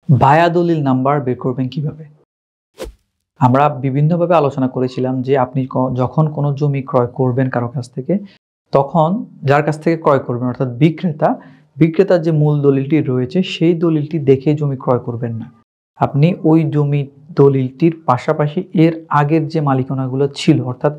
ভায়া দলিল নাম্বার বের করবেন কিভাবে? আমরা বিভিন্নভাবে আলোচনা করেছিলাম যে আপনি যখন কোনো জমি ক্রয় করবেন কারো কাছ থেকে, তখন যার কাছ থেকে ক্রয় করবেন অর্থাৎ বিক্রেতার যে মূল দলিলটি রয়েছে সেই দলিলটি দেখে জমি ক্রয় করবেন না। আপনি ওই জমি দলিলটির পাশাপাশি এর আগের যে মালিকানাগুলো ছিল অর্থাৎ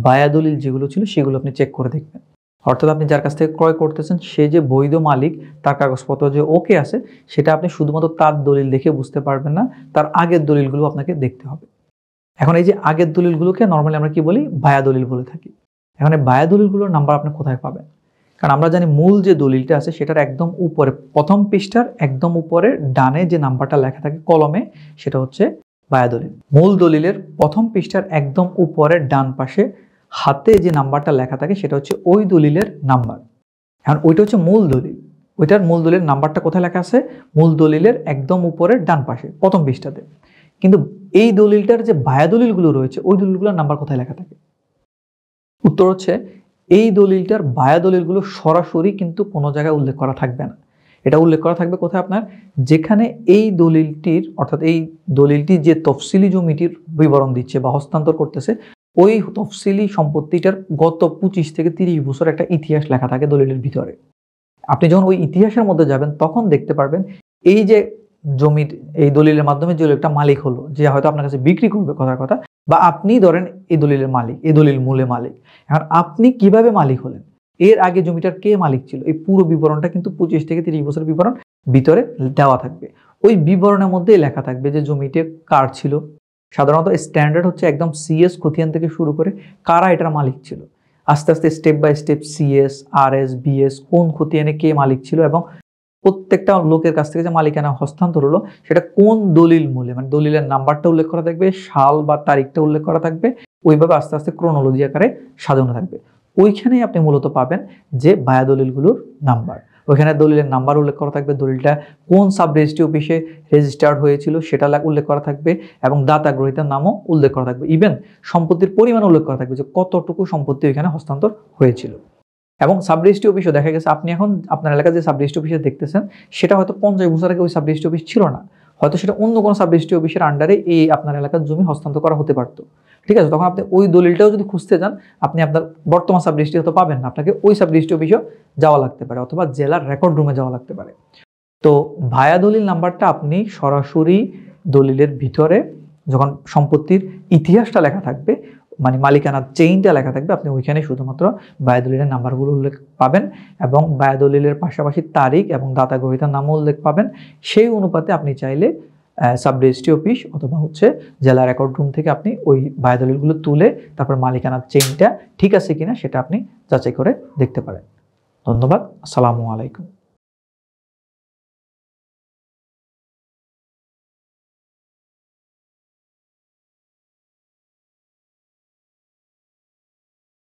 বায়া দলিল যেগুলো ছিল সেগুলো আপনি চেক করে দেখবেন। অর্থাৎ আপনি যার কাছ থেকে ক্রয় করতেছেন সে যে বৈধ মালিক, তার কাগজপত্র যে ওকে আছে, সেটা আপনি শুধুমাত্র তার দলিল দেখে বুঝতে পারবেন না, তার আগের দলিলগুলো আপনাকে দেখতে হবে। এখন এই যে আগের দলিলগুলোকে নরমালি আমরা কি বলি? বায়া দলিল বলে থাকি। এখন এই বায়া দলিলগুলোর নাম্বার আপনি কোথায় পাবেন? কারণ আমরা জানি মূল যে দলিলটা আছে সেটার একদম উপরে, প্রথম পৃষ্ঠার একদম উপরে ডানে যে নাম্বারটা লেখা থাকে কলমে, সেটা হচ্ছে বায়া দলিল। মূল দলিলের প্রথম পৃষ্ঠার একদম উপরে ডান পাশে হাতে যে নাম্বারটা লেখা থাকে সেটা হচ্ছে ওই দলিলের নাম্বার। এখন ওইটা হচ্ছে মূল দলিল। ওইটার মূল দলিলের নাম্বারটা কোথায় লেখা আছে? মূল দলিলের একদম উপরের ডান পাশে প্রথম পৃষ্ঠাতে। কিন্তু এই দলিলটার যে বায়া দলিলগুলো রয়েছে ওই দলিলগুলোর নাম্বার কোথায় লেখা থাকে? উত্তর হচ্ছে এই দলিলটার বায়া দলিলগুলো সরাসরি কিন্তু কোনো জায়গায় উল্লেখ করা থাকবে না। এটা উল্লেখ করা থাকবে কোথায়? আপনার যেখানে এই দলিলটির অর্থাৎ এই দলিলটি যে তফসিলি জমিটির বিবরণ দিচ্ছে বা হস্তান্তর করতেছে, ওই তফসিলি সম্পত্তিটার গত 25 থেকে 30 বছর একটা ইতিহাস লেখা থাকে দলিলের ভিতরে। আপনি যখন ওই ইতিহাসের মধ্যে যাবেন তখন দেখতে পারবেন এই যে জমির এই দলিলের মাধ্যমে যে একটা মালিক হলো, যে হয়তো আপনার কাছে বিক্রি করবে কথার কথা, বা আপনি ধরেন এই দলিলের মালিক, এই দলিল মূলে মালিক। এখন আপনি কিভাবে মালিক হলেন, এর আগে জমিটার কে মালিক ছিল, এই পুরো বিবরণটা কিন্তু 25 থেকে 30 বছর বিবরণ ভিতরে দেওয়া থাকবে। ওই বিবরণের মধ্যেই লেখা থাকবে যে জমিটি কার ছিল। সাধারণত স্ট্যান্ডার্ড হচ্ছে একদম সিএস খতিয়ান থেকে শুরু করে কারা এটার মালিক ছিল, আস্তে আস্তে step by step CS, RS, BS, কোন খতিয়ানে কে মালিক ছিল এবং প্রত্যেকটা লোকের কাছ থেকে যে মালিকানা হস্তান্তর হলো সেটা কোন দলিল মূলে, মানে দলিলের নাম্বারটা উল্লেখ করা থাকবে, সাল বা তারিখটা উল্লেখ করা থাকবে, ওইভাবে আস্তে আস্তে ক্রোনোলজি আকারে সাজানো থাকবে। ওইখানেই আপনি মূলত পাবেন যে বায়া দলিলগুলোর নাম্বার। ওইখানে দলিলের নাম্বার উল্লেখ করা থাকবে, দলিলটা কোন সাব রেজিস্ট্রি অফিসে রেজিস্টার্ড হয়েছিল সেটা উল্লেখ করা থাকবে এবং দাতা গ্রহীতার নামও উল্লেখ করা থাকবে। ইভেন সম্পত্তির পরিমাণ উল্লেখ করা থাকবে যে কতটুকু সম্পত্তি ওইখানে হস্তান্তর হয়েছিল। এবং সাব রেজিস্ট্রি অফিসও দেখা গেছে আপনি এখন আপনার এলাকায় যে সাব রেজিস্ট্রি অফিসে দেখতেছেন সেটা হয়তো 50 বছর আগে ওই সাব রেজিস্ট্রি অফিস ছিল না, হয়তো সেটা অন্য কোনো সাব রেজিস্ট্রি অফিসের আন্ডারে এই আপনার এলাকার জমি হস্তান্তর করা হতে পারতো। ঠিক আছে, তখন আপনি ওই দলিলটাও যদি খুঁজতে যান আপনি আপনার বর্তমান সাব রেজিস্ট্রি হয়তো পাবেন না, আপনাকে ওই সাব রেজিস্ট্রি অফিসেও যাওয়া লাগতে পারে অথবা জেলার রেকর্ড রুমে যাওয়া লাগতে পারে। তো ভায়া দলিল নাম্বারটা আপনি সরাসরি দলিলের ভিতরে যখন সম্পত্তির ইতিহাসটা লেখা থাকবে, মানে মালিকানার চেইনটা লেখা থাকবে, আপনি ওইখানে শুধুমাত্র বায়া দলিলের নাম্বারগুলো উল্লেখ পাবেন এবং বায়া দলিলের পাশাপাশি তারিখ এবং দাতা গ্রহীতার নামও উল্লেখ পাবেন। সেই অনুপাতে আপনি চাইলে সাব রেজিস্ট্রি অফিস অথবা হচ্ছে জেলা রেকর্ড রুম থেকে আপনি ওই বায়া দলিলগুলো তুলে তারপর মালিকানার চেইনটা ঠিক আছে কিনা সেটা আপনি যাচাই করে দেখতে পারেন। ধন্যবাদ। আসসালামু আলাইকুম।